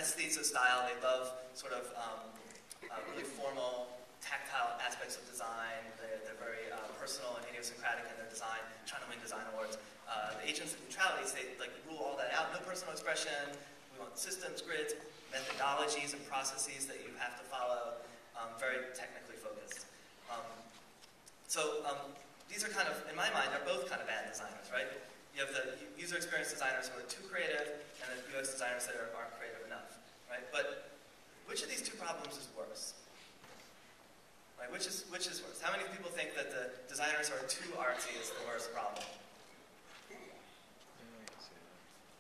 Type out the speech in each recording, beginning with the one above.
aesthetes of style. They love sort of really formal, tactile aspects of design. They're very personal and idiosyncratic in their design, trying to win design awards. The agents of neutrality, they like rule all that out. No personal expression. We want systems, grids, methodologies, and processes that you have to follow. Very technically focused. These are kind of, in my mind, they're both kind of bad designers, right? You have the user experience designers who are too creative, and the UX designers that aren't creative enough, right? But which of these two problems is worse? Right? Which is worse? How many people think that the designers who are too artsy is the worst problem?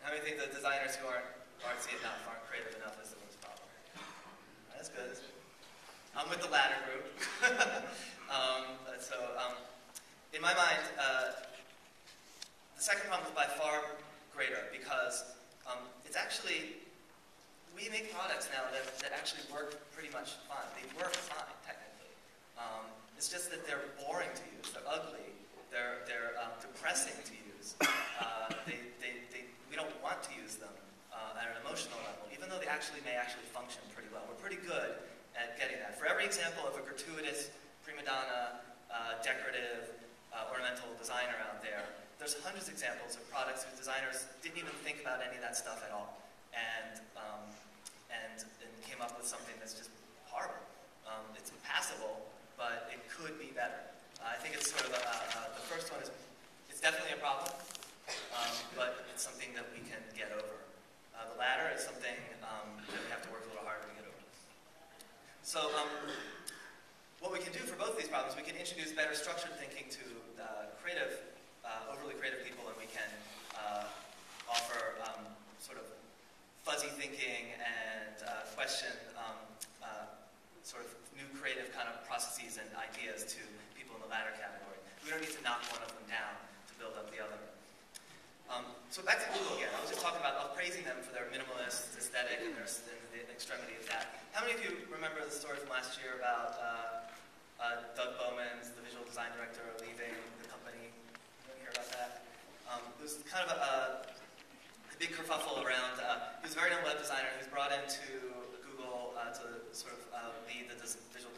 How many think the designers who aren't artsy enough, aren't creative enough is the worst problem? That's good. I'm with the latter group. In my mind, the second problem is by far greater because it's actually, we make products now that actually work pretty much fine. They work fine, technically. It's just that they're boring to use, they're ugly, they're depressing to use. We don't want to use them at an emotional level, even though they may actually function pretty well. We're pretty good at getting that. For every example of a gratuitous, prima donna, decorative, ornamental designer out there, there's hundreds of examples of products whose designers didn't even think about any of that stuff at all, and came up with something that's just horrible. It's passable, but it could be better. I think it's sort of the first one is, it's definitely a problem, but it's something that we can get over. The latter is something that we have to work a little harder to get over. So what we can do for both of these problems, we can introduce better structured thinking to overly creative people, and we can offer sort of fuzzy thinking and question sort of new creative kind of processes and ideas to people in the latter category. We don't need to knock one of them down to build up the other. So back to Google again. I was just talking about praising them for their minimalist aesthetic and the extremity of that. How many of you remember the story from last year about Doug Bowman's, the visual design director, leaving the company? Anyone hear about that? It was kind of a big kerfuffle around. He was a very known web designer. He was brought into Google to sort of lead the visual